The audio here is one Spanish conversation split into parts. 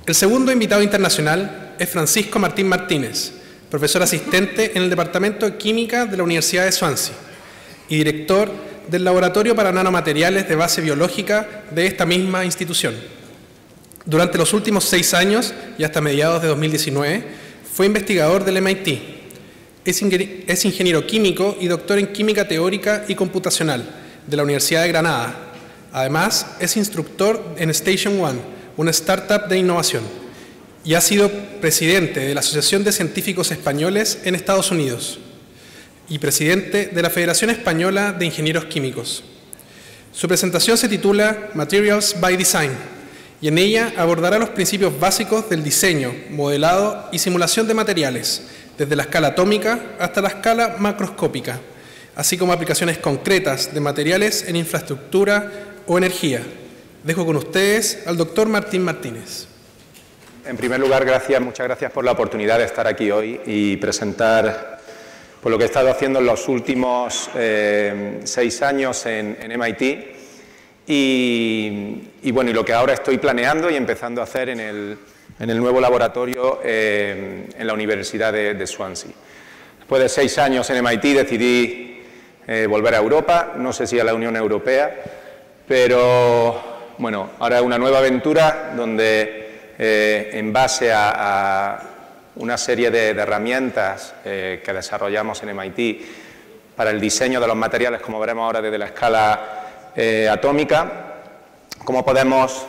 El segundo invitado internacional es Francisco Martín Martínez, profesor asistente en el Departamento de Química de la Universidad de Swansea y director del Laboratorio para Nanomateriales de Base Biológica de esta misma institución. Durante los últimos 6 años y hasta mediados de 2019, fue investigador del MIT. Es ingeniero químico y doctor en Química Teórica y Computacional de la Universidad de Granada. Además, es instructor en Station One, una startup de innovación, y ha sido presidente de la Asociación de Científicos Españoles en Estados Unidos y presidente de la Federación Española de Ingenieros Químicos. Su presentación se titula Materials by Design y en ella abordará los principios básicos del diseño, modelado y simulación de materiales, desde la escala atómica hasta la escala macroscópica, así como aplicaciones concretas de materiales en infraestructura o energía. Dejo con ustedes al doctor Martín Martínez. En primer lugar, muchas gracias por la oportunidad de estar aquí hoy y presentar por lo que he estado haciendo en los últimos 6 años en MIT y lo que ahora estoy planeando y empezando a hacer en el nuevo laboratorio en la Universidad de Swansea. Después de 6 años en MIT decidí volver a Europa, no sé si a la Unión Europea, pero bueno, ahora es una nueva aventura donde en base a una serie de herramientas que desarrollamos en MIT para el diseño de los materiales, como veremos ahora desde la escala atómica, cómo podemos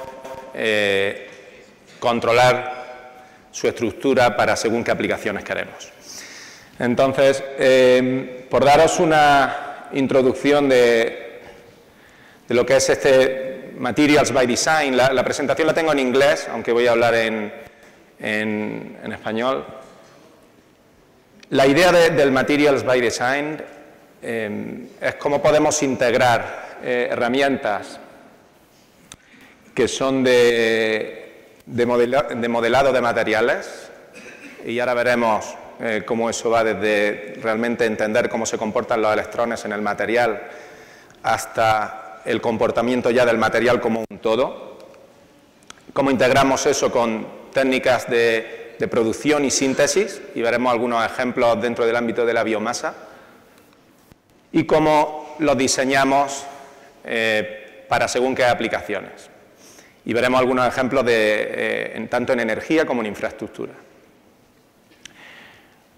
controlar su estructura para según qué aplicaciones queremos. Entonces, por daros una introducción de lo que es este Materials by Design, la presentación la tengo en inglés, aunque voy a hablar en español. La idea del Materials by Design es cómo podemos integrar herramientas que son de modelado de materiales, y ahora veremos cómo eso va desde realmente entender cómo se comportan los electrones en el material hasta el comportamiento ya del material como un todo, cómo integramos eso con técnicas de producción y síntesis, y veremos algunos ejemplos dentro del ámbito de la biomasa, y cómo los diseñamos para según qué aplicaciones. Y veremos algunos ejemplos tanto en energía como en infraestructura.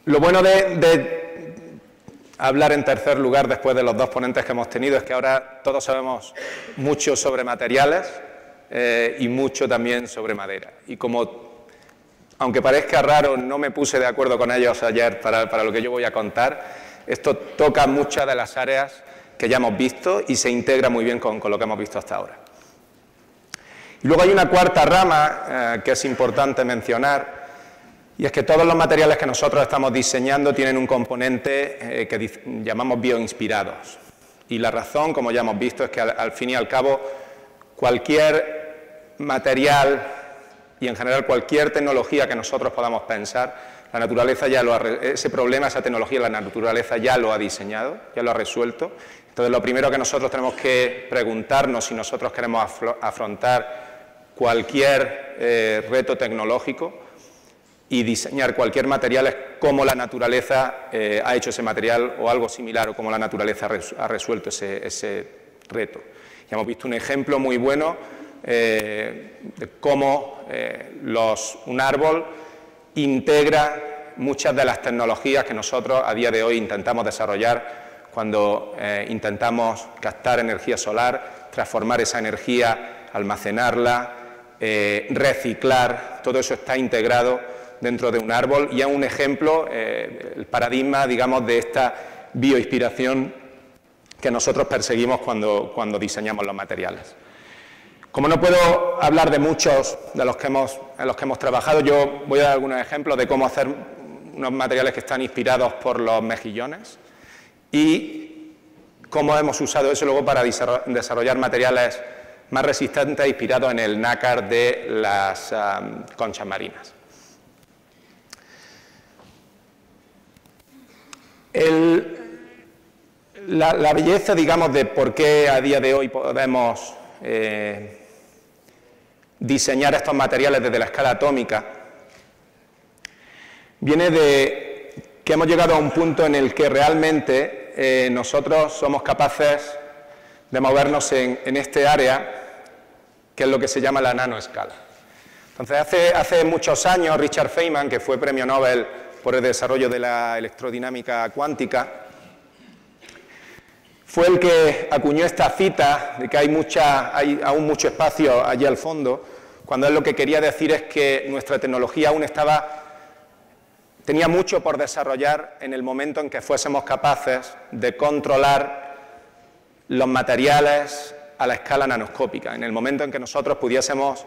Lo bueno de hablar en tercer lugar después de los 2 ponentes que hemos tenido es que ahora todos sabemos mucho sobre materiales y mucho también sobre madera. Y como, aunque parezca raro, no me puse de acuerdo con ellos ayer para lo que yo voy a contar, esto toca muchas de las áreas que ya hemos visto y se integra muy bien con lo que hemos visto hasta ahora. Y luego hay una cuarta rama que es importante mencionar, y es que todos los materiales que nosotros estamos diseñando tienen un componente que llamamos bioinspirados. Y la razón, como ya hemos visto, es que al fin y al cabo cualquier material y en general cualquier tecnología que nosotros podamos pensar, la naturaleza ya ese problema, esa tecnología, la naturaleza ya lo ha diseñado, ya lo ha resuelto. Entonces, lo primero que nosotros tenemos que preguntarnos si nosotros queremos afrontar cualquier reto tecnológico y diseñar cualquier material es cómo la naturaleza ha hecho ese material o algo similar, o cómo la naturaleza ha resuelto ese reto. Ya hemos visto un ejemplo muy bueno de cómo un árbol integra muchas de las tecnologías que nosotros a día de hoy intentamos desarrollar cuando intentamos captar energía solar, transformar esa energía, almacenarla, reciclar. Todo eso está integrado dentro de un árbol y es un ejemplo, el paradigma, digamos, de esta bioinspiración que nosotros perseguimos cuando diseñamos los materiales. Como no puedo hablar de muchos de los en los que hemos trabajado, yo voy a dar algunos ejemplos de cómo hacer unos materiales que están inspirados por los mejillones y cómo hemos usado eso luego para desarrollar materiales más resistentes inspirados en el nácar de las conchas marinas. La belleza, digamos, de por qué a día de hoy podemos diseñar estos materiales desde la escala atómica, viene de que hemos llegado a un punto en el que realmente nosotros somos capaces de movernos en este área, que es lo que se llama la nanoescala. Entonces, hace muchos años, Richard Feynman, que fue premio Nobel por el desarrollo de la electrodinámica cuántica, fue el que acuñó esta cita de que hay aún mucho espacio allí al fondo, cuando él lo que quería decir es que nuestra tecnología aún tenía mucho por desarrollar en el momento en que fuésemos capaces de controlar los materiales a la escala nanoscópica, en el momento en que nosotros pudiésemos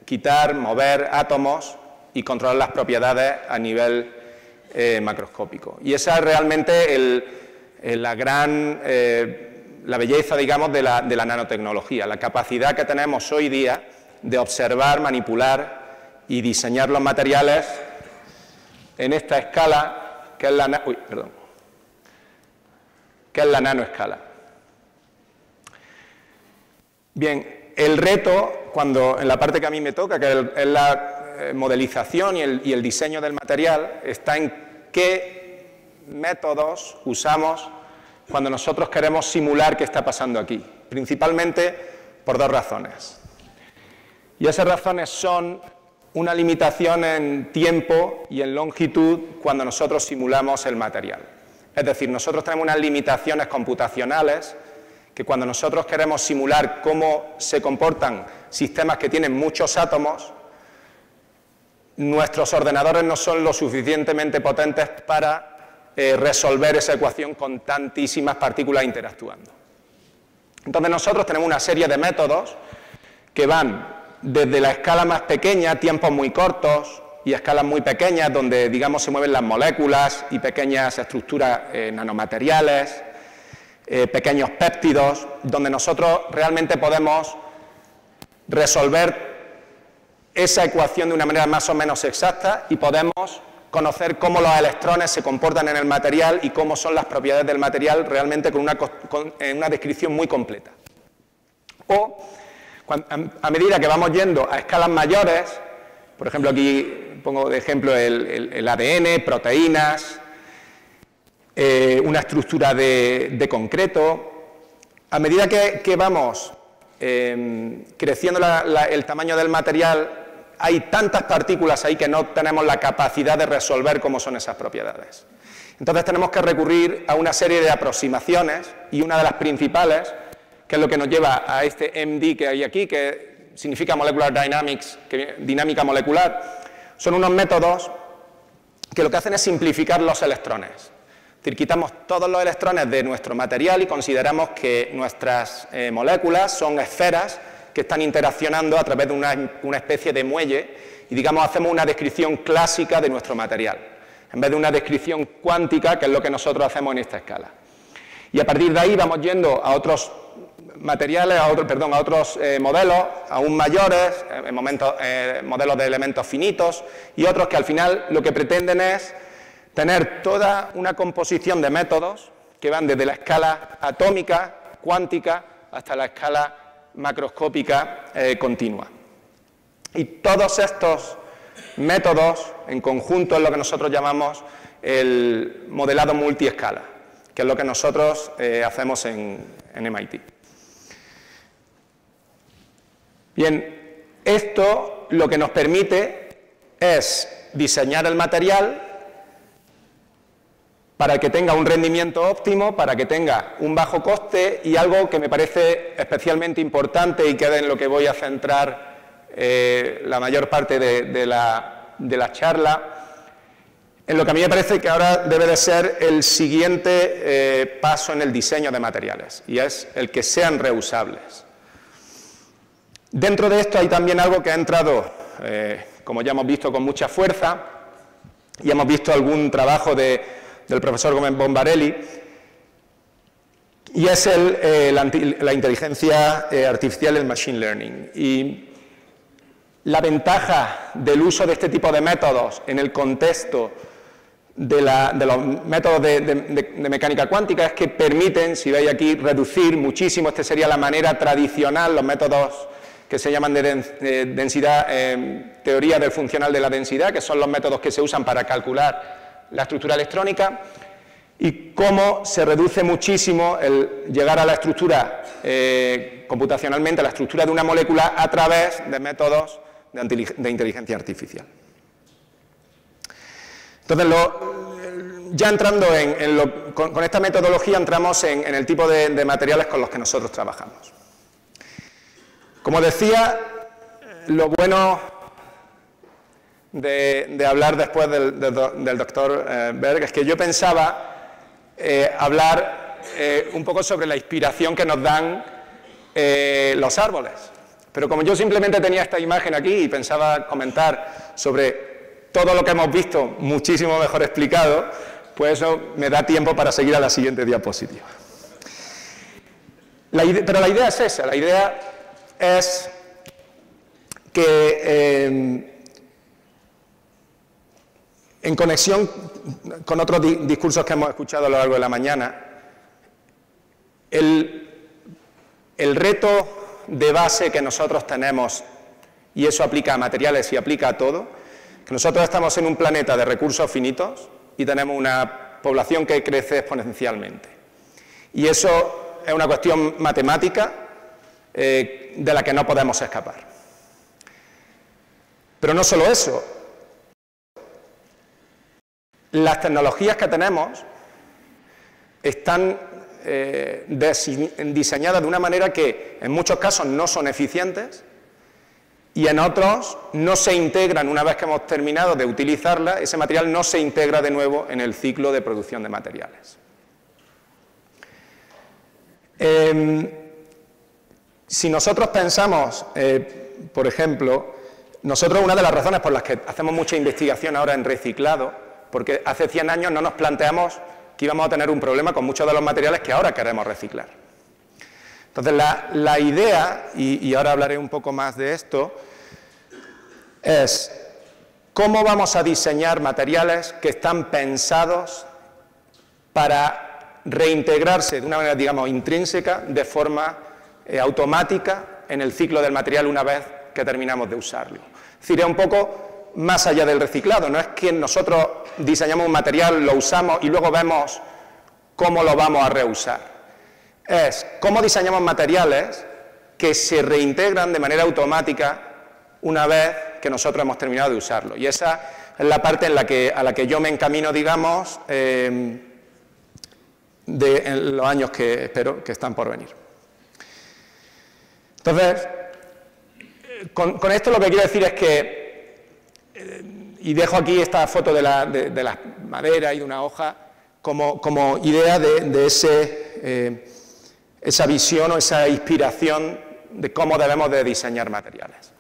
quitar, mover átomos y controlar las propiedades a nivel macroscópico. Y esa es realmente la belleza, digamos, de la nanotecnología, la capacidad que tenemos hoy día de observar, manipular y diseñar los materiales en esta escala, que es la nanoescala. Bien, el reto, en la parte que a mí me toca, que es la modelización y el diseño del material, está en qué métodos usamos cuando nosotros queremos simular qué está pasando aquí, principalmente por dos razones. Y esas razones son una limitación en tiempo y en longitud cuando nosotros simulamos el material. Es decir, nosotros tenemos unas limitaciones computacionales que cuando nosotros queremos simular cómo se comportan sistemas que tienen muchos átomos, nuestros ordenadores no son lo suficientemente potentes para resolver esa ecuación con tantísimas partículas interactuando. Entonces nosotros tenemos una serie de métodos que van desde la escala más pequeña, tiempos muy cortos, y escalas muy pequeñas donde, digamos, se mueven las moléculas y pequeñas estructuras nanomateriales, pequeños péptidos, donde nosotros realmente podemos resolver esa ecuación de una manera más o menos exacta y podemos conocer cómo los electrones se comportan en el material y cómo son las propiedades del material realmente con una descripción muy completa. O, a medida que vamos yendo a escalas mayores, por ejemplo, aquí pongo de ejemplo el ADN, proteínas, una estructura de concreto, a medida que vamos creciendo el tamaño del material, hay tantas partículas ahí que no tenemos la capacidad de resolver cómo son esas propiedades. Entonces tenemos que recurrir a una serie de aproximaciones y una de las principales, que es lo que nos lleva a este MD que hay aquí, que significa Molecular Dynamics, dinámica molecular, son unos métodos que lo que hacen es simplificar los electrones. Es decir, quitamos todos los electrones de nuestro material y consideramos que nuestras moléculas son esferas que están interaccionando a través de una especie de muelle y, digamos, hacemos una descripción clásica de nuestro material, en vez de una descripción cuántica, que es lo que nosotros hacemos en esta escala. Y a partir de ahí vamos yendo a otros materiales, a otros modelos aún mayores, modelos de elementos finitos y otros que al final lo que pretenden es tener toda una composición de métodos que van desde la escala atómica, cuántica, hasta la escala macroscópica continua. Y todos estos métodos en conjunto es lo que nosotros llamamos el modelado multiescala, que es lo que nosotros hacemos en MIT. Bien, esto lo que nos permite es diseñar el material para que tenga un rendimiento óptimo, para que tenga un bajo coste y algo que me parece especialmente importante y que es en lo que voy a centrar la mayor parte de la charla, en lo que a mí me parece que ahora debe de ser el siguiente paso en el diseño de materiales, y es el que sean reusables. Dentro de esto hay también algo que ha entrado, como ya hemos visto, con mucha fuerza, y hemos visto algún trabajo del profesor Gómez Bombarelli, y es la inteligencia artificial, el machine learning. Y la ventaja del uso de este tipo de métodos en el contexto de los métodos de mecánica cuántica es que permiten, si veis aquí, reducir muchísimo, esta sería la manera tradicional, los métodos que se llaman de densidad, teoría del funcional de la densidad, que son los métodos que se usan para calcular la estructura electrónica, y cómo se reduce muchísimo el llegar a la estructura, computacionalmente, a la estructura de una molécula a través de métodos de inteligencia artificial. Entonces, ya entrando con esta metodología, entramos en el tipo de materiales con los que nosotros trabajamos. Como decía, lo bueno de hablar después del doctor Berg es que yo pensaba hablar un poco sobre la inspiración que nos dan los árboles. Pero como yo simplemente tenía esta imagen aquí y pensaba comentar sobre todo lo que hemos visto muchísimo mejor explicado, pues eso me da tiempo para seguir a la siguiente diapositiva. Pero la idea es esa, la idea es que en conexión con otros discursos que hemos escuchado a lo largo de la mañana, el reto de base que nosotros tenemos, y eso aplica a materiales y aplica a todo, que nosotros estamos en un planeta de recursos finitos y tenemos una población que crece exponencialmente. Y eso es una cuestión matemática de la que no podemos escapar. Pero no solo eso. Las tecnologías que tenemos están diseñadas de una manera que en muchos casos no son eficientes y en otros no se integran. Una vez que hemos terminado de utilizarla, ese material no se integra de nuevo en el ciclo de producción de materiales. Si nosotros pensamos, por ejemplo, nosotros una de las razones por las que hacemos mucha investigación ahora en reciclado, porque hace 100 años no nos planteamos que íbamos a tener un problema con muchos de los materiales que ahora queremos reciclar. Entonces, la idea, y ahora hablaré un poco más de esto, es cómo vamos a diseñar materiales que están pensados para reintegrarse de una manera, digamos, intrínseca, de forma automática en el ciclo del material una vez que terminamos de usarlo. Es decir, es un poco más allá del reciclado, no es que nosotros diseñamos un material, lo usamos y luego vemos cómo lo vamos a reusar. Es cómo diseñamos materiales que se reintegran de manera automática una vez que nosotros hemos terminado de usarlo. Y esa es la parte a la que yo me encamino, digamos, en los años que espero que están por venir. Entonces, con esto lo que quiero decir es que, y dejo aquí esta foto de la madera y de una hoja como idea de esa visión o esa inspiración de cómo debemos de diseñar materiales.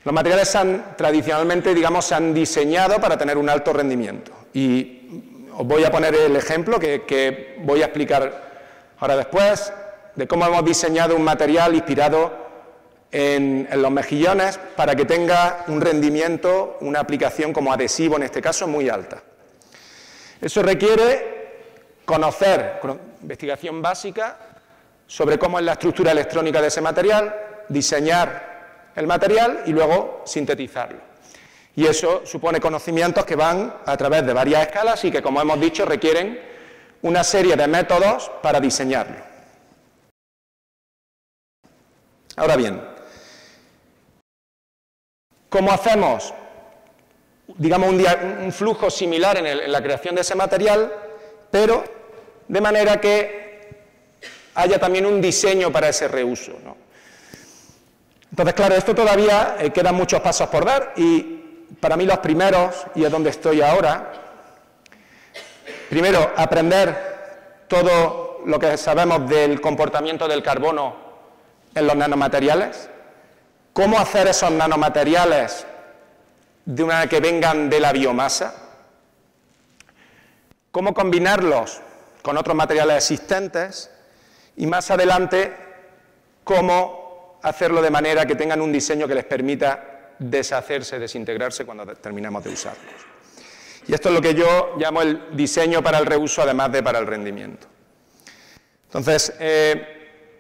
Los materiales tradicionalmente, digamos, se han diseñado para tener un alto rendimiento. Y os voy a poner el ejemplo que voy a explicar ahora después, de cómo hemos diseñado un material inspirado en los mejillones para que tenga un rendimiento, una aplicación como adhesivo en este caso muy alta. Eso requiere conocer, investigación básica sobre cómo es la estructura electrónica de ese material, diseñar el material y luego sintetizarlo. Y eso supone conocimientos que van a través de varias escalas y que, como hemos dicho, requieren una serie de métodos para diseñarlo. Ahora bien, ¿cómo hacemos, digamos, un flujo similar en la creación de ese material, pero de manera que haya también un diseño para ese reuso, ¿no? Entonces, claro, esto todavía quedan muchos pasos por dar y para mí los primeros, y es donde estoy ahora, primero, aprender todo lo que sabemos del comportamiento del carbono en los nanomateriales, cómo hacer esos nanomateriales de una manera que vengan de la biomasa, cómo combinarlos con otros materiales existentes y más adelante cómo hacerlo de manera que tengan un diseño que les permita deshacerse, desintegrarse cuando terminamos de usarlos. Y esto es lo que yo llamo el diseño para el reuso, además de para el rendimiento. Entonces,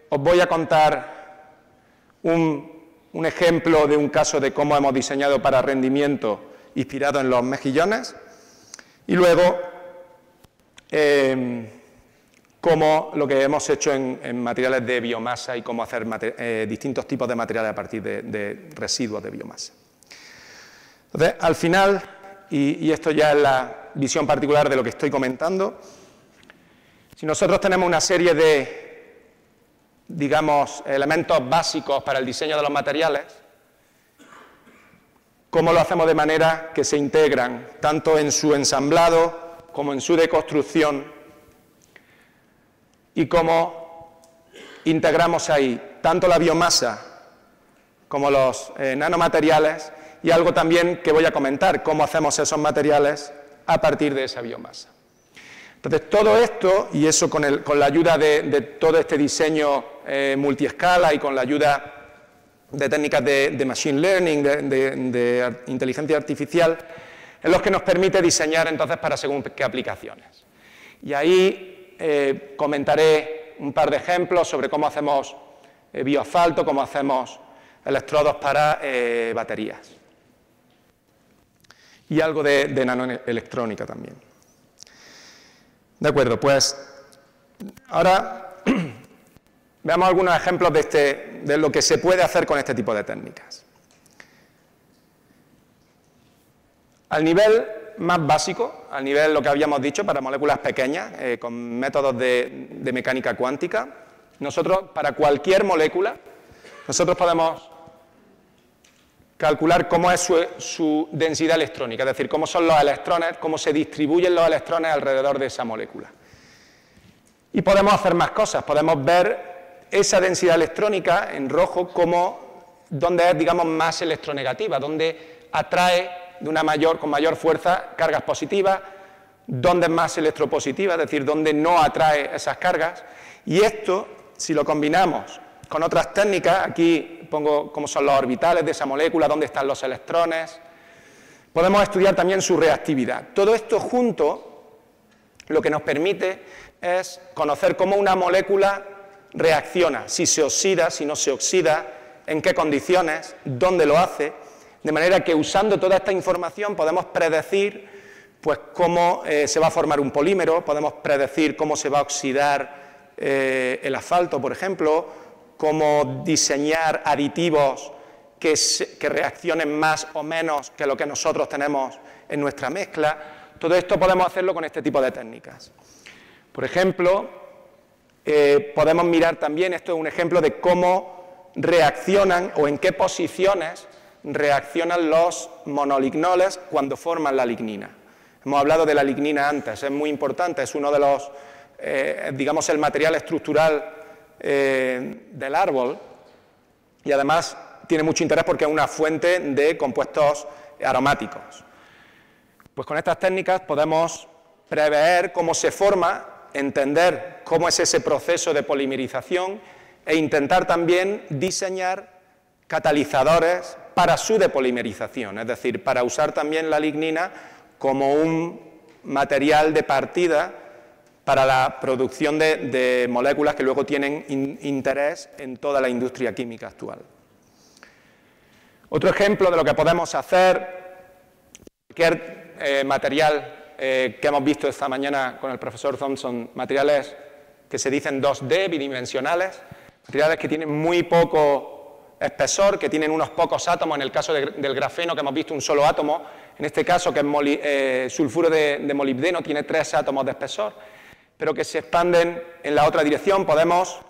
os voy a contar un un ejemplo de un caso de cómo hemos diseñado para rendimiento inspirado en los mejillones, y luego cómo lo que hemos hecho en materiales de biomasa y cómo hacer distintos tipos de materiales a partir de residuos de biomasa. Entonces, al final, y esto ya es la visión particular de lo que estoy comentando, si nosotros tenemos una serie de, digamos, elementos básicos para el diseño de los materiales, ¿cómo lo hacemos de manera que se integran tanto en su ensamblado como en su deconstrucción? Y cómo integramos ahí tanto la biomasa como los nanomateriales, y algo también que voy a comentar, cómo hacemos esos materiales a partir de esa biomasa. Entonces, todo esto, y eso con la ayuda de todo este diseño multiescala y con la ayuda de técnicas de machine learning, de inteligencia artificial, es lo que nos permite diseñar entonces para según qué aplicaciones. Y ahí comentaré un par de ejemplos sobre cómo hacemos bioasfalto, cómo hacemos electrodos para baterías. Y algo de nanoelectrónica también. De acuerdo, pues ahora veamos algunos ejemplos de lo que se puede hacer con este tipo de técnicas. Al nivel más básico, al nivel lo que habíamos dicho para moléculas pequeñas, con métodos de mecánica cuántica, nosotros para cualquier molécula, nosotros podemos calcular cómo es su densidad electrónica, es decir, cómo son los electrones, cómo se distribuyen los electrones alrededor de esa molécula. Y podemos hacer más cosas, podemos ver esa densidad electrónica en rojo donde es, digamos, más electronegativa, donde atrae con mayor fuerza cargas positivas, donde es más electropositiva, es decir, donde no atrae esas cargas. Y esto, si lo combinamos con otras técnicas, aquí pongo cómo son los orbitales de esa molécula, dónde están los electrones, podemos estudiar también su reactividad. Todo esto junto lo que nos permite es conocer cómo una molécula reacciona, si se oxida, si no se oxida, en qué condiciones, dónde lo hace, de manera que usando toda esta información podemos predecir pues, cómo se va a formar un polímero, podemos predecir cómo se va a oxidar el asfalto, por ejemplo, cómo diseñar aditivos que reaccionen más o menos que lo que nosotros tenemos en nuestra mezcla. Todo esto podemos hacerlo con este tipo de técnicas. Por ejemplo, podemos mirar también, esto es un ejemplo de cómo reaccionan o en qué posiciones reaccionan los monolignoles cuando forman la lignina. Hemos hablado de la lignina antes, es muy importante, es uno de los, digamos, el material estructural del árbol, y además tiene mucho interés porque es una fuente de compuestos aromáticos. Pues con estas técnicas podemos prever cómo se forma, entender cómo es ese proceso de polimerización e intentar también diseñar catalizadores para su depolimerización, es decir, para usar también la lignina como un material de partida para la producción de moléculas que luego tienen interés en toda la industria química actual. Otro ejemplo de lo que podemos hacer, cualquier material que hemos visto esta mañana con el profesor Thompson, materiales que se dicen 2D, bidimensionales, materiales que tienen muy poco espesor, que tienen unos pocos átomos, en el caso del grafeno que hemos visto un solo átomo, en este caso que es sulfuro de molibdeno, tiene 3 átomos de espesor, pero que se expanden en la otra dirección. Podemos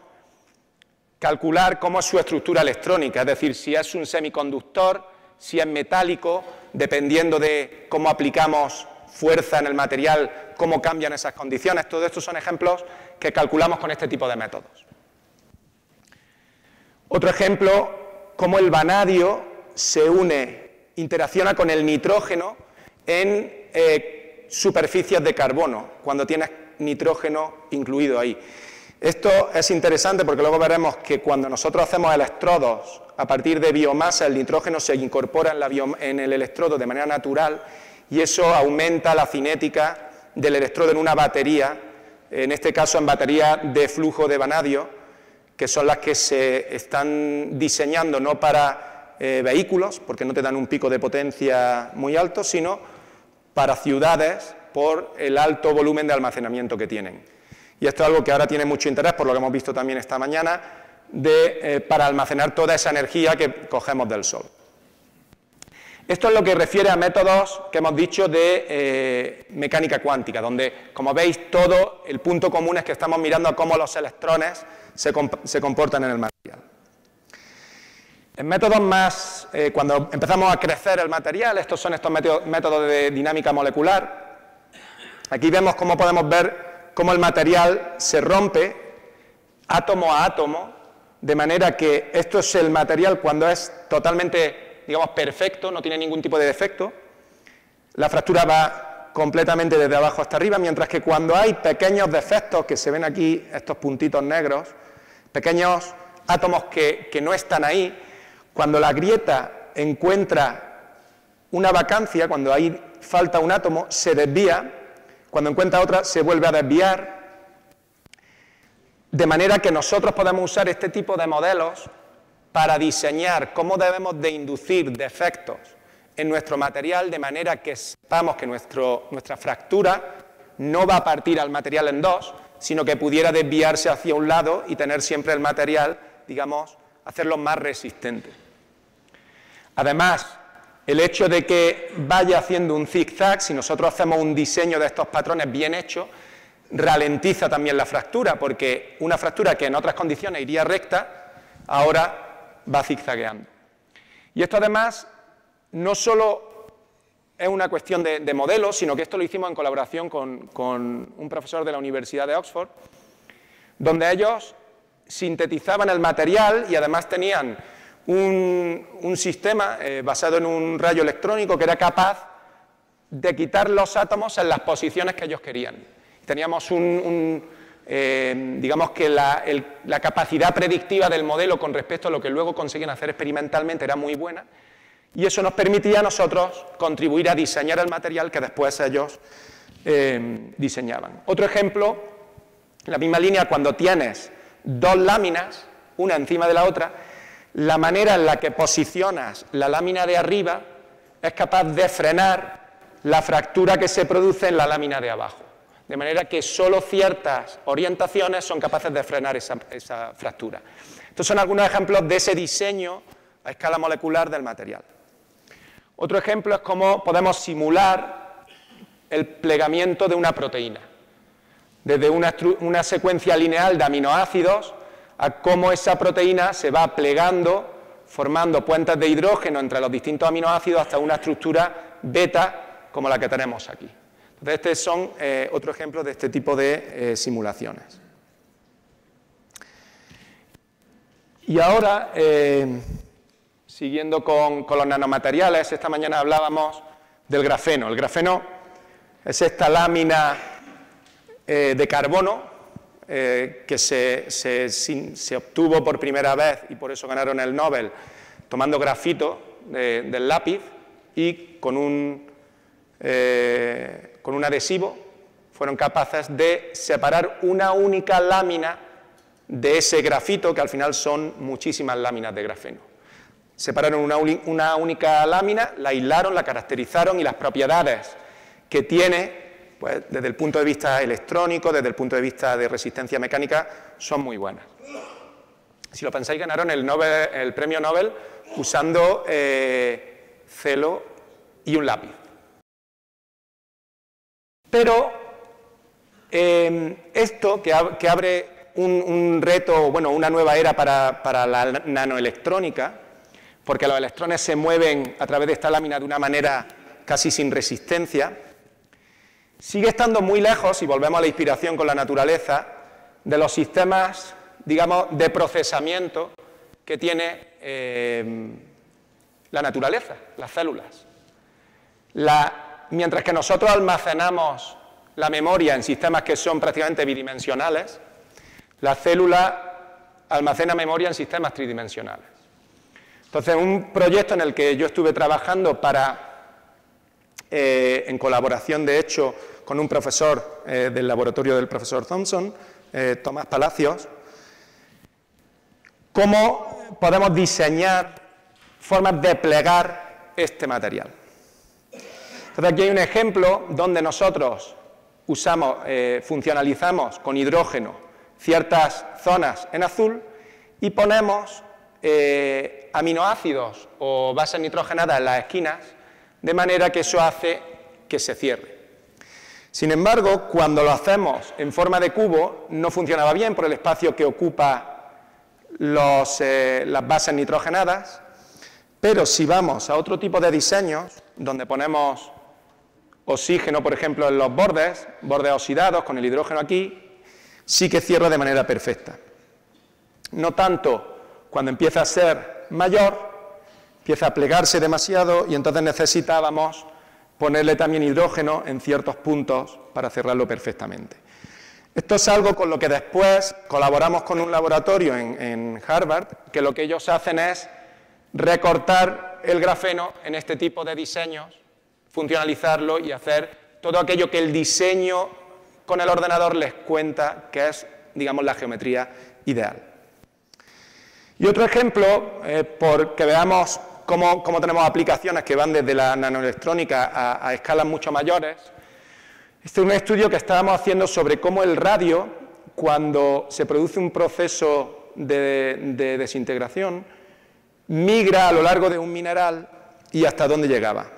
calcular cómo es su estructura electrónica, es decir, si es un semiconductor, si es metálico, dependiendo de cómo aplicamos fuerza en el material, cómo cambian esas condiciones. Todos estos son ejemplos que calculamos con este tipo de métodos. Otro ejemplo, cómo el vanadio se interacciona con el nitrógeno en superficies de carbono, cuando tienes nitrógeno incluido ahí. Esto es interesante porque luego veremos que cuando nosotros hacemos electrodos a partir de biomasa, el nitrógeno se incorpora en el electrodo de manera natural y eso aumenta la cinética del electrodo en una batería, en este caso en baterías de flujo de vanadio, que son las que se están diseñando no para vehículos, porque no te dan un pico de potencia muy alto, sino para ciudades por el alto volumen de almacenamiento que tienen. Y esto es algo que ahora tiene mucho interés, por lo que hemos visto también esta mañana, para almacenar toda esa energía que cogemos del Sol. Esto es lo que refiere a métodos que hemos dicho de mecánica cuántica, donde, como veis, todo el punto común es que estamos mirando a cómo los electrones se comportan en el material. En métodos más, cuando empezamos a crecer el material, estos son estos métodos de dinámica molecular. Aquí vemos cómo podemos ver cómo el material se rompe átomo a átomo, de manera que esto es el material cuando es totalmente, digamos, perfecto, no tiene ningún tipo de defecto. La fractura va completamente desde abajo hasta arriba, mientras que cuando hay pequeños defectos, que se ven aquí, estos puntitos negros, pequeños átomos que no están ahí, cuando la grieta encuentra una vacancia, cuando ahí falta un átomo, se desvía, cuando encuentra otra, se vuelve a desviar, de manera que nosotros podemos usar este tipo de modelos para diseñar cómo debemos de inducir defectos en nuestro material, de manera que sepamos que nuestra fractura no va a partir al material en dos, sino que pudiera desviarse hacia un lado y tener siempre el material, digamos, hacerlo más resistente. Además, el hecho de que vaya haciendo un zigzag, si nosotros hacemos un diseño de estos patrones bien hecho, ralentiza también la fractura, porque una fractura que en otras condiciones iría recta, ahora va zigzagueando. Y esto además no solo es una cuestión de modelos, sino que esto lo hicimos en colaboración con un profesor de la Universidad de Oxford, donde ellos sintetizaban el material y además tenían un sistema basado en un rayo electrónico que era capaz de quitar los átomos en las posiciones que ellos querían. Teníamos digamos que la capacidad predictiva del modelo con respecto a lo que luego conseguían hacer experimentalmente era muy buena, y eso nos permitía a nosotros contribuir a diseñar el material que después ellos diseñaban. Otro ejemplo, en la misma línea, cuando tienes dos láminas, una encima de la otra, la manera en la que posicionas la lámina de arriba es capaz de frenar la fractura que se produce en la lámina de abajo. De manera que solo ciertas orientaciones son capaces de frenar esa fractura. Estos son algunos ejemplos de ese diseño a escala molecular del material. Otro ejemplo es cómo podemos simular el plegamiento de una proteína. Desde una secuencia lineal de aminoácidos a cómo esa proteína se va plegando, formando puentes de hidrógeno entre los distintos aminoácidos hasta una estructura beta como la que tenemos aquí. Entonces, estos son otro ejemplo de este tipo de simulaciones. Y ahora, siguiendo con los nanomateriales, esta mañana hablábamos del grafeno. El grafeno es esta lámina de carbono que se obtuvo por primera vez, y por eso ganaron el Nobel, tomando grafito del lápiz y con un adhesivo fueron capaces de separar una única lámina de ese grafito, que al final son muchísimas láminas de grafeno. Separaron una única lámina, la aislaron, la caracterizaron, y las propiedades que tiene, pues, desde el punto de vista electrónico, desde el punto de vista de resistencia mecánica, son muy buenas. Si lo pensáis, ganaron el premio Nobel usando celo y un lápiz. Pero esto que abre un reto, bueno, una nueva era para la nanoelectrónica, porque los electrones se mueven a través de esta lámina de una manera casi sin resistencia, sigue estando muy lejos, y volvemos a la inspiración con la naturaleza, de los sistemas, digamos, de procesamiento que tiene la naturaleza, las células. Mientras que nosotros almacenamos la memoria en sistemas que son prácticamente bidimensionales, la célula almacena memoria en sistemas tridimensionales. Entonces, un proyecto en el que yo estuve trabajando en colaboración, de hecho, con un profesor del laboratorio del profesor Thompson, Tomás Palacios, cómo podemos diseñar formas de plegar este material. Entonces aquí hay un ejemplo donde nosotros funcionalizamos con hidrógeno ciertas zonas en azul y ponemos aminoácidos o bases nitrogenadas en las esquinas, de manera que eso hace que se cierre. Sin embargo, cuando lo hacemos en forma de cubo, no funcionaba bien por el espacio que ocupa las bases nitrogenadas, pero si vamos a otro tipo de diseños, donde ponemos oxígeno, por ejemplo, en los bordes oxidados, con el hidrógeno aquí, sí que cierra de manera perfecta. No tanto cuando empieza a ser mayor, empieza a plegarse demasiado y entonces necesitábamos ponerle también hidrógeno en ciertos puntos para cerrarlo perfectamente. Esto es algo con lo que después colaboramos con un laboratorio en Harvard, que lo que ellos hacen es recortar el grafeno en este tipo de diseños, funcionalizarlo y hacer todo aquello que el diseño con el ordenador les cuenta que es, digamos, la geometría ideal. Y otro ejemplo, porque veamos cómo tenemos aplicaciones que van desde la nanoelectrónica a escalas mucho mayores. Este es un estudio que estábamos haciendo sobre cómo el radio, cuando se produce un proceso de desintegración, migra a lo largo de un mineral y hasta dónde llegaba.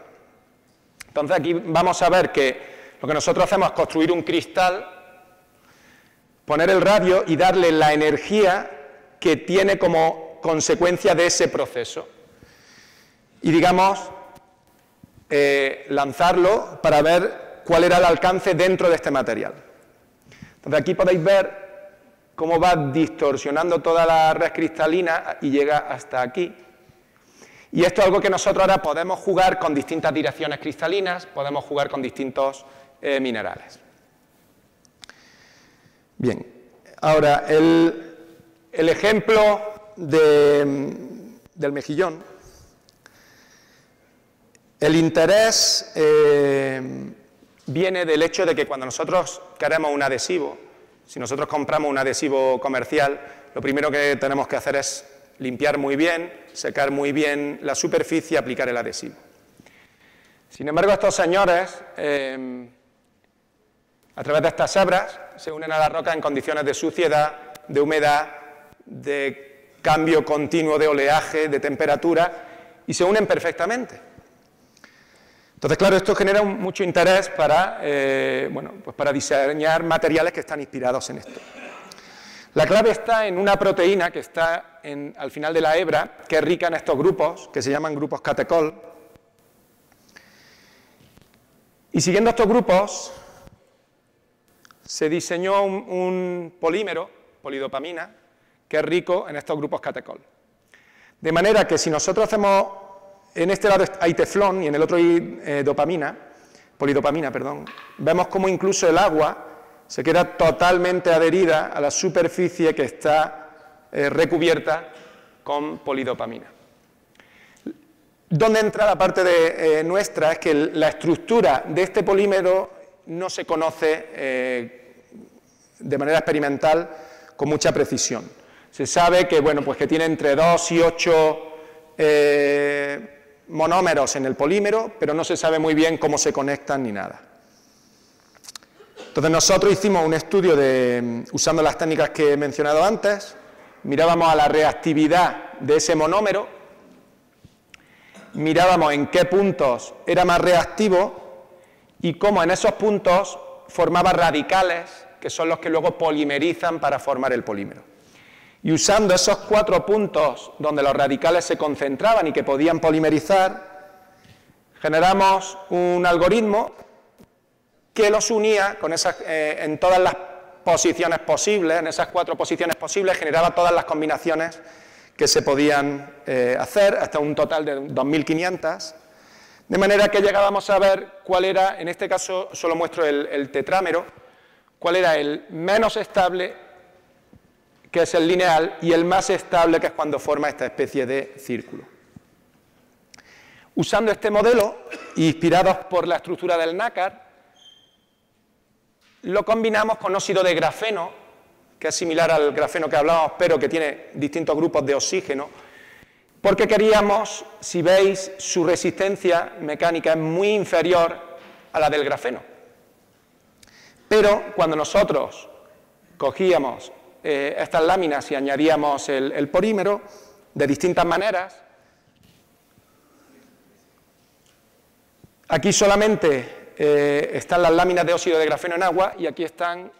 Entonces aquí vamos a ver que lo que nosotros hacemos es construir un cristal, poner el radio y darle la energía que tiene como consecuencia de ese proceso. Y, digamos, lanzarlo para ver cuál era el alcance dentro de este material. Entonces aquí podéis ver cómo va distorsionando toda la red cristalina y llega hasta aquí. Y esto es algo que nosotros ahora podemos jugar con distintas direcciones cristalinas, podemos jugar con distintos minerales. Bien, ahora el ejemplo del mejillón. El interés viene del hecho de que cuando nosotros queremos un adhesivo, si nosotros compramos un adhesivo comercial, lo primero que tenemos que hacer es limpiar muy bien, secar muy bien la superficie y aplicar el adhesivo. Sin embargo, estos señores, a través de estas hebras, se unen a la roca en condiciones de suciedad, de humedad, de cambio continuo de oleaje, de temperatura, y se unen perfectamente. Entonces, claro, esto genera mucho interés para, pues para diseñar materiales que están inspirados en esto. La clave está en una proteína que está al final de la hebra, que es rica en estos grupos, que se llaman grupos catecol. Y siguiendo estos grupos, se diseñó un polímero, polidopamina, que es rico en estos grupos catecol. De manera que si nosotros hacemos, en este lado hay teflón y en el otro hay polidopamina, vemos como incluso el agua se queda totalmente adherida a la superficie que está recubierta con polidopamina. ¿Dónde entra la parte nuestra? Es que la estructura de este polímero no se conoce de manera experimental con mucha precisión. Se sabe que, pues que tiene entre 2 y 8 monómeros en el polímero, pero no se sabe muy bien cómo se conectan ni nada. Entonces nosotros hicimos un estudio usando las técnicas que he mencionado antes, mirábamos a la reactividad de ese monómero, mirábamos en qué puntos era más reactivo y cómo en esos puntos formaba radicales, que son los que luego polimerizan para formar el polímero. Y usando esos 4 puntos donde los radicales se concentraban y que podían polimerizar, generamos un algoritmo que los unía con en todas las posiciones posibles, en esas 4 posiciones posibles, generaba todas las combinaciones que se podían hacer, hasta un total de 2.500, de manera que llegábamos a ver cuál era, en este caso solo muestro el tetrámero, cuál era el menos estable, que es el lineal, y el más estable, que es cuando forma esta especie de círculo. Usando este modelo, inspirados por la estructura del nácar, lo combinamos con óxido de grafeno, que es similar al grafeno que hablábamos, pero que tiene distintos grupos de oxígeno, porque queríamos, si veis, su resistencia mecánica es muy inferior a la del grafeno. Pero cuando nosotros cogíamos estas láminas y añadíamos el polímero de distintas maneras, aquí solamente están las láminas de óxido de grafeno en agua y aquí están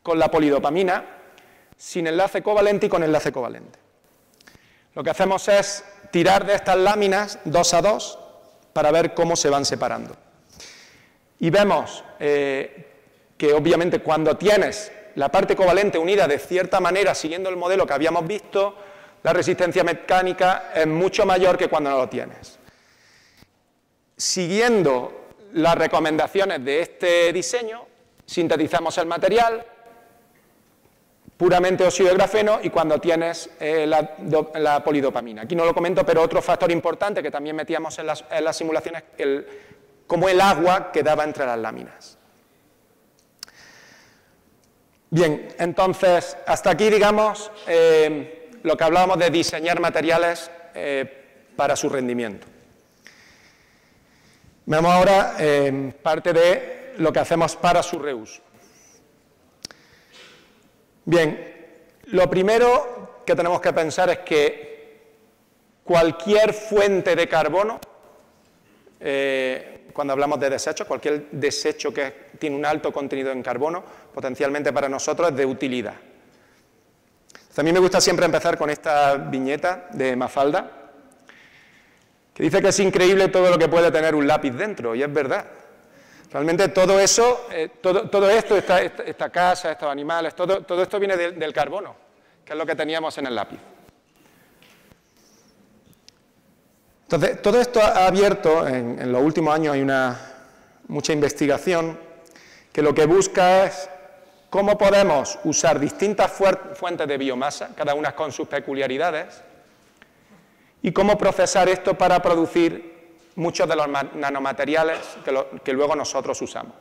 con la polidopamina, sin enlace covalente y con enlace covalente. Lo que hacemos es tirar de estas láminas 2 a 2 para ver cómo se van separando. Y vemos que obviamente cuando tienes la parte covalente unida de cierta manera, siguiendo el modelo que habíamos visto, la resistencia mecánica es mucho mayor que cuando no lo tienes. Siguiendo las recomendaciones de este diseño, sintetizamos el material, puramente óxido de grafeno, y cuando tienes la polidopamina. Aquí no lo comento, pero otro factor importante que también metíamos en las simulaciones, cómo el agua quedaba entre las láminas. Bien, entonces, hasta aquí, digamos, lo que hablábamos de diseñar materiales para su rendimiento. Veamos ahora parte de lo que hacemos para su reuso. Bien, lo primero que tenemos que pensar es que cualquier fuente de carbono, cuando hablamos de desechos, cualquier desecho que tiene un alto contenido en carbono, potencialmente para nosotros es de utilidad. Entonces, a mí me gusta siempre empezar con esta viñeta de Mafalda, que dice que es increíble todo lo que puede tener un lápiz dentro, y es verdad. Realmente todo eso, todo esto, esta casa, estos animales, todo esto viene del carbono, que es lo que teníamos en el lápiz. Entonces, todo esto ha abierto, en los últimos años hay mucha investigación, que lo que busca es cómo podemos usar distintas fuentes de biomasa, cada una con sus peculiaridades, y cómo procesar esto para producir muchos de los nanomateriales que luego nosotros usamos.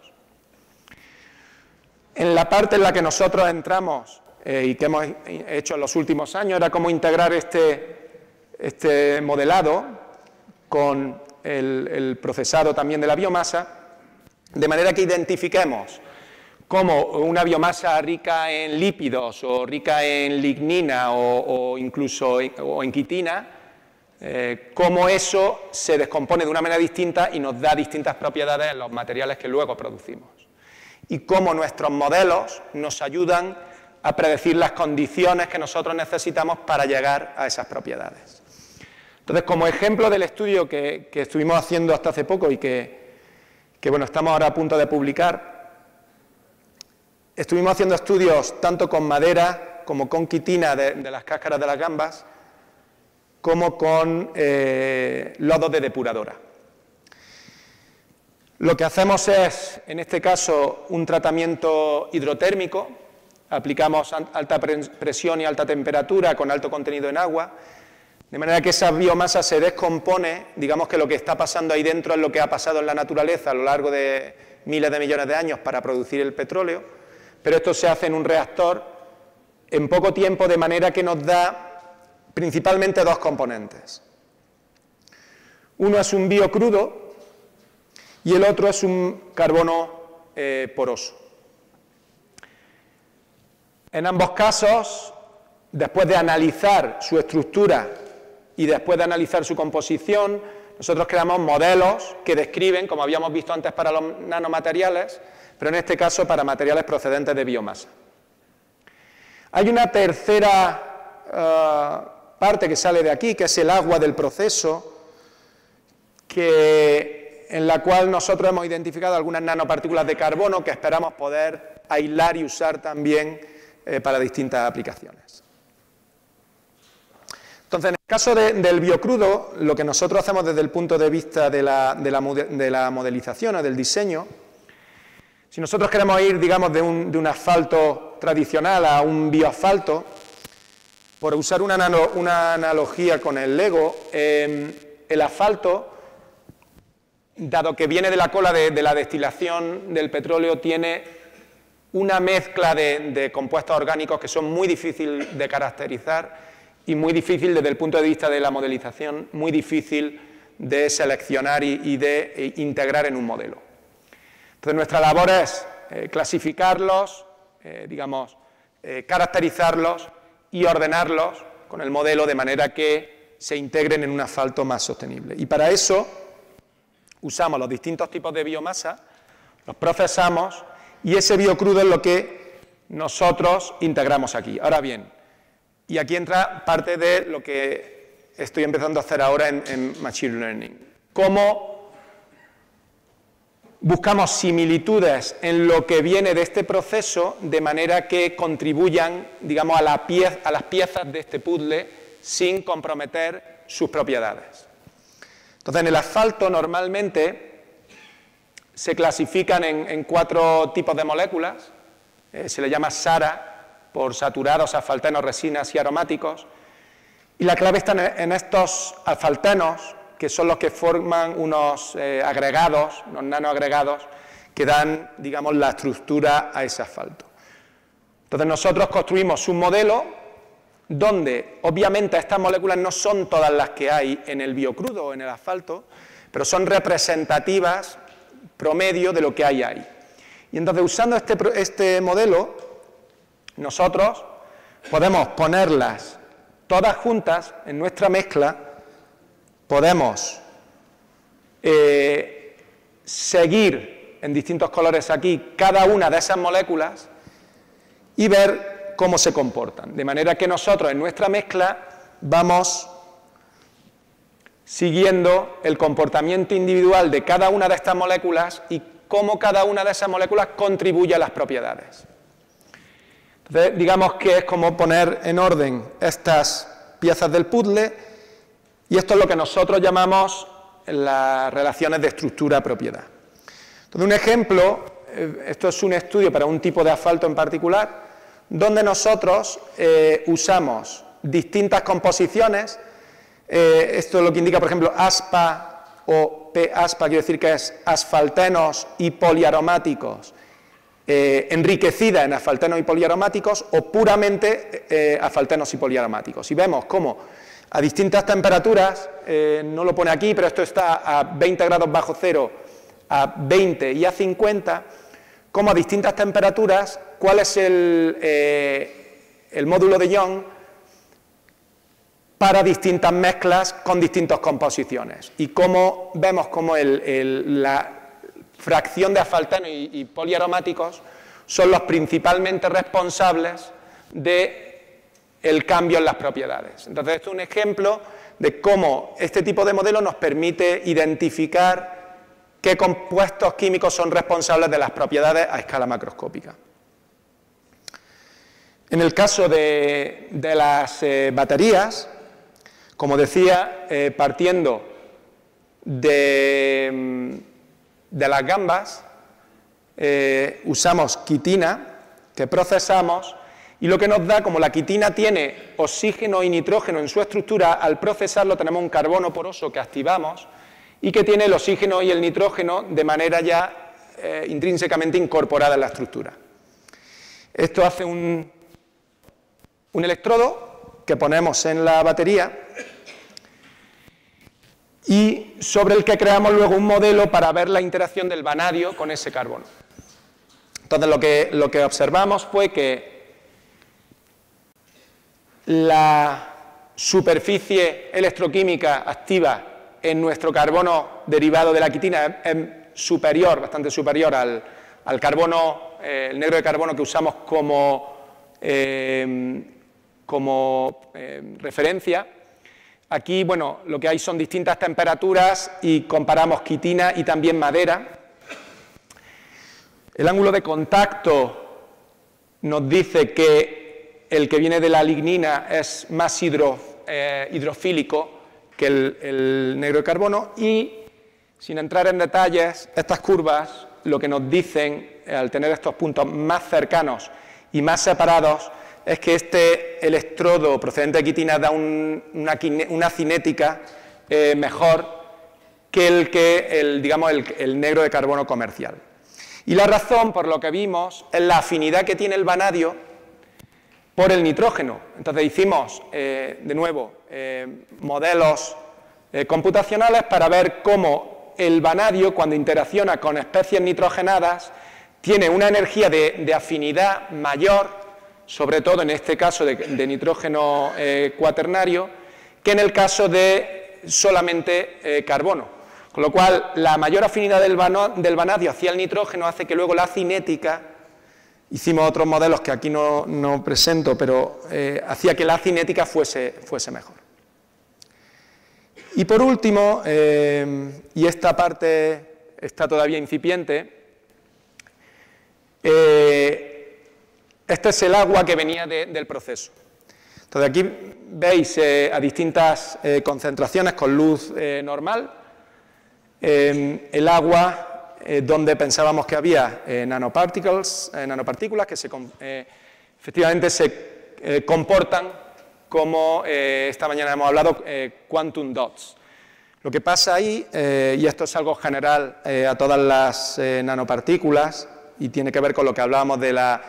En la parte en la que nosotros entramos y que hemos hecho en los últimos años era cómo integrar este modelado con el procesado también de la biomasa, de manera que identifiquemos cómo una biomasa rica en lípidos o rica en lignina o incluso en quitina, cómo eso se descompone de una manera distinta y nos da distintas propiedades en los materiales que luego producimos. Y cómo nuestros modelos nos ayudan a predecir las condiciones que nosotros necesitamos para llegar a esas propiedades. Entonces, como ejemplo del estudio que estuvimos haciendo hasta hace poco y que bueno, estamos ahora a punto de publicar, estuvimos haciendo estudios tanto con madera como con quitina de las cáscaras de las gambas, como con lodos de depuradora. Lo que hacemos es, en este caso, un tratamiento hidrotérmico, aplicamos alta presión y alta temperatura con alto contenido en agua, de manera que esa biomasa se descompone, digamos que lo que está pasando ahí dentro es lo que ha pasado en la naturaleza a lo largo de miles de millones de años para producir el petróleo, pero esto se hace en un reactor en poco tiempo, de manera que nos da principalmente dos componentes. Uno es un biocrudo y el otro es un carbono poroso. En ambos casos, después de analizar su estructura y después de analizar su composición, nosotros creamos modelos que describen, como habíamos visto antes para los nanomateriales, pero en este caso para materiales procedentes de biomasa. Hay una tercera parte que sale de aquí, que es el agua del proceso, en la cual nosotros hemos identificado algunas nanopartículas de carbono que esperamos poder aislar y usar también para distintas aplicaciones. Entonces, en el caso del biocrudo, lo que nosotros hacemos desde el punto de vista de la modelización o del diseño, si nosotros queremos ir, digamos, de un asfalto tradicional a un bioasfalto, por usar una analogía con el Lego, el asfalto, dado que viene de la cola de la destilación del petróleo, tiene una mezcla de compuestos orgánicos que son muy difíciles de caracterizar y muy difícil desde el punto de vista de la modelización, muy difícil de seleccionar y de integrar en un modelo. Entonces, nuestra labor es clasificarlos, caracterizarlos y ordenarlos con el modelo de manera que se integren en un asfalto más sostenible. Y para eso usamos los distintos tipos de biomasa, los procesamos y ese biocrudo es lo que nosotros integramos aquí. Ahora bien, y aquí entra parte de lo que estoy empezando a hacer ahora en Machine Learning. ¿Cómo buscamos similitudes en lo que viene de este proceso de manera que contribuyan, digamos, a las piezas de este puzzle sin comprometer sus propiedades? Entonces, en el asfalto normalmente se clasifican en 4 tipos de moléculas. Se le llama SARA, por saturados, asfaltenos, resinas y aromáticos. Y la clave está en estos asfaltenos, que son los que forman unos agregados, unos nanoagregados, que dan, digamos, la estructura a ese asfalto. Entonces nosotros construimos un modelo donde, obviamente, estas moléculas no son todas las que hay en el biocrudo o en el asfalto, pero son representativas, promedio, de lo que hay ahí. Y entonces, usando este modelo, nosotros podemos ponerlas todas juntas en nuestra mezcla, podemos seguir en distintos colores aquí cada una de esas moléculas y ver cómo se comportan. De manera que nosotros en nuestra mezcla vamos siguiendo el comportamiento individual de cada una de estas moléculas y cómo cada una de esas moléculas contribuye a las propiedades. Entonces, digamos que es como poner en orden estas piezas del puzzle y esto es lo que nosotros llamamos las relaciones de estructura-propiedad. Entonces, un ejemplo, esto es un estudio para un tipo de asfalto en particular, donde nosotros usamos distintas composiciones, esto es lo que indica, por ejemplo, ASPA o P-ASPA, quiere decir que es asfaltenos y poliaromáticos, enriquecida en asfaltenos y poliaromáticos o puramente asfaltenos y poliaromáticos. Y vemos cómo a distintas temperaturas, no lo pone aquí, pero esto está a 20 grados bajo cero, a 20 y a 50, cómo a distintas temperaturas, cuál es el módulo de Young para distintas mezclas con distintas composiciones. Y cómo vemos cómo la fracción de asfaltenos y poliaromáticos son los principalmente responsables del cambio en las propiedades. Entonces, esto es un ejemplo de cómo este tipo de modelo nos permite identificar qué compuestos químicos son responsables de las propiedades a escala macroscópica. En el caso de las baterías, como decía, partiendo de las gambas, usamos quitina, que procesamos, y lo que nos da, como la quitina tiene oxígeno y nitrógeno en su estructura, al procesarlo tenemos un carbono poroso que activamos y que tiene el oxígeno y el nitrógeno de manera ya intrínsecamente incorporada en la estructura. Esto hace un electrodo que ponemos en la batería y sobre el que creamos luego un modelo para ver la interacción del vanadio con ese carbono. Entonces lo que observamos fue que la superficie electroquímica activa en nuestro carbono derivado de la quitina es superior, bastante superior al carbono, el negro de carbono que usamos como referencia. Aquí, bueno, lo que hay son distintas temperaturas y comparamos quitina y también madera. El ángulo de contacto nos dice que el que viene de la lignina es más hidrofílico que el negro de carbono y, sin entrar en detalles, estas curvas lo que nos dicen, al tener estos puntos más cercanos y más separados, es que este electrodo procedente de quitina da una cinética mejor que el negro de carbono comercial. Y la razón, por lo que vimos, es la afinidad que tiene el vanadio por el nitrógeno. Entonces hicimos, de nuevo, modelos computacionales para ver cómo el vanadio, cuando interacciona con especies nitrogenadas, tiene una energía de afinidad mayor, sobre todo en este caso de nitrógeno cuaternario, que en el caso de solamente carbono. Con lo cual, la mayor afinidad del vanadio hacia el nitrógeno hace que luego la cinética, hicimos otros modelos que aquí no presento, pero hacía que la cinética fuese mejor. Y por último, y esta parte está todavía incipiente, este es el agua que venía del proceso. Entonces aquí veis a distintas concentraciones con luz normal, el agua donde pensábamos que había nanopartículas que efectivamente se comportan como esta mañana hemos hablado, quantum dots. Lo que pasa ahí, y esto es algo general a todas las nanopartículas, y tiene que ver con lo que hablábamos de la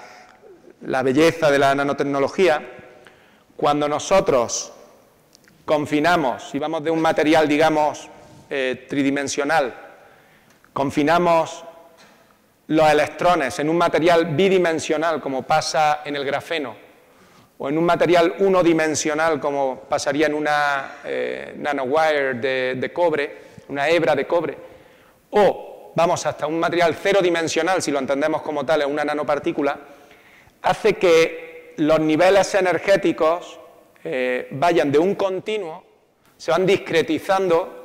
belleza de la nanotecnología, cuando nosotros confinamos, si vamos de un material, digamos, tridimensional, confinamos los electrones en un material bidimensional, como pasa en el grafeno, o en un material unidimensional, como pasaría en una nanowire de cobre, una hebra de cobre, o vamos hasta un material cero dimensional, si lo entendemos como tal, es una nanopartícula, hace que los niveles energéticos vayan de un continuo, se van discretizando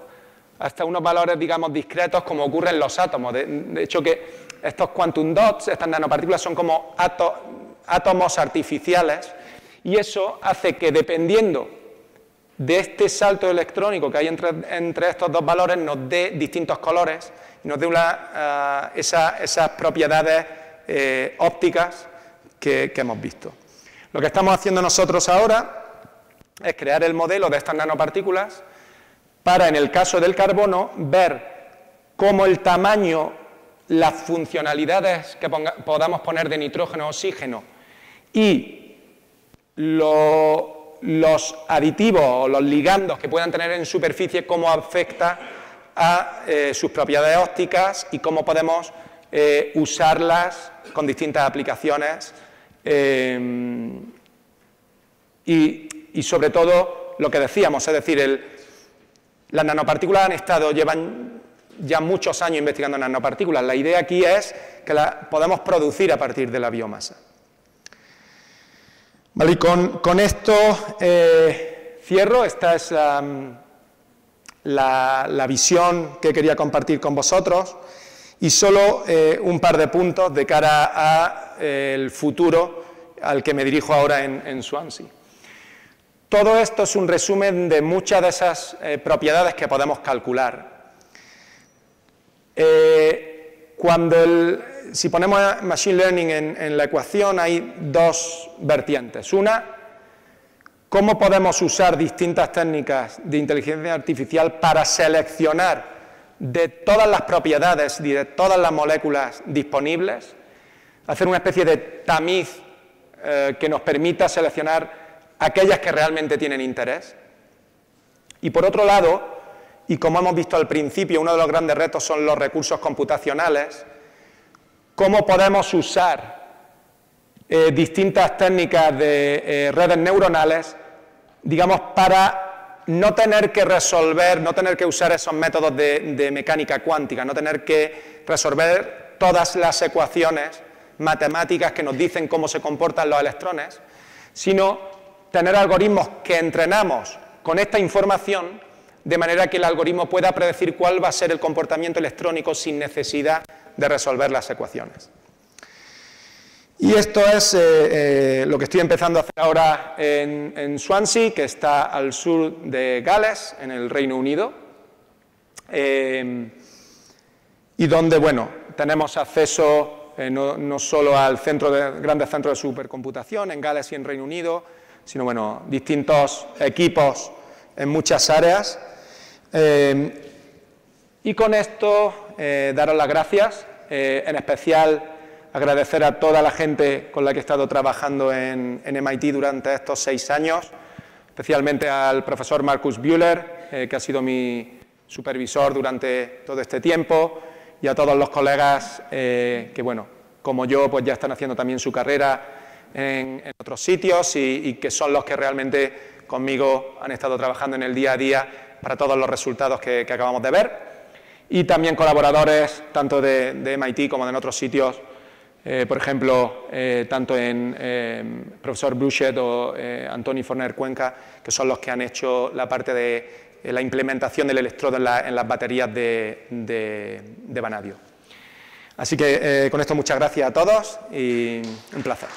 hasta unos valores, digamos, discretos, como ocurre en los átomos. De hecho, que estos quantum dots, estas nanopartículas, son como átomos artificiales, y eso hace que, dependiendo de este salto electrónico que hay entre estos dos valores, nos dé distintos colores, y nos dé esas propiedades ópticas que hemos visto. Lo que estamos haciendo nosotros ahora es crear el modelo de estas nanopartículas para, en el caso del carbono, ver cómo el tamaño, las funcionalidades que podamos poner de nitrógeno, oxígeno y los aditivos o los ligandos que puedan tener en superficie, cómo afecta a sus propiedades ópticas y cómo podemos usarlas con distintas aplicaciones y sobre todo lo que decíamos, es decir, las nanopartículas llevan ya muchos años investigando nanopartículas. La idea aquí es que las podemos producir a partir de la biomasa. Vale, y con esto cierro. Esta es la visión que quería compartir con vosotros, y solo un par de puntos de cara al futuro al que me dirijo ahora en Swansea. Todo esto es un resumen de muchas de esas propiedades que podemos calcular. Si ponemos Machine Learning en la ecuación, hay dos vertientes. Una, cómo podemos usar distintas técnicas de inteligencia artificial para seleccionar de todas las propiedades y de todas las moléculas disponibles, hacer una especie de tamiz que nos permita seleccionar aquellas que realmente tienen interés. Y por otro lado, y como hemos visto al principio, uno de los grandes retos son los recursos computacionales, cómo podemos usar distintas técnicas de redes neuronales, digamos, para no tener que resolver, no tener que usar esos métodos de mecánica cuántica, no tener que resolver todas las ecuaciones matemáticas que nos dicen cómo se comportan los electrones, sino tener algoritmos que entrenamos con esta información de manera que el algoritmo pueda predecir cuál va a ser el comportamiento electrónico sin necesidad de resolver las ecuaciones. Y esto es lo que estoy empezando a hacer ahora en Swansea, que está al sur de Gales, en el Reino Unido, y donde, bueno, tenemos acceso no solo al grandes centros de supercomputación en Gales y en Reino Unido, sino, bueno, distintos equipos en muchas áreas. Y con esto, daros las gracias, en especial agradecer a toda la gente con la que he estado trabajando en MIT durante estos 6 años, especialmente al profesor Marcus Bühler, que ha sido mi supervisor durante todo este tiempo, y a todos los colegas que, bueno, como yo, pues ya están haciendo también su carrera en otros sitios y que son los que realmente conmigo han estado trabajando en el día a día para todos los resultados que acabamos de ver. Y también colaboradores tanto de MIT como de otros sitios, por ejemplo, tanto en profesor Bruchet o Antoni Forner Cuenca, que son los que han hecho la parte de la implementación del electrodo en las baterías de vanadio. Así que con esto muchas gracias a todos y un placer.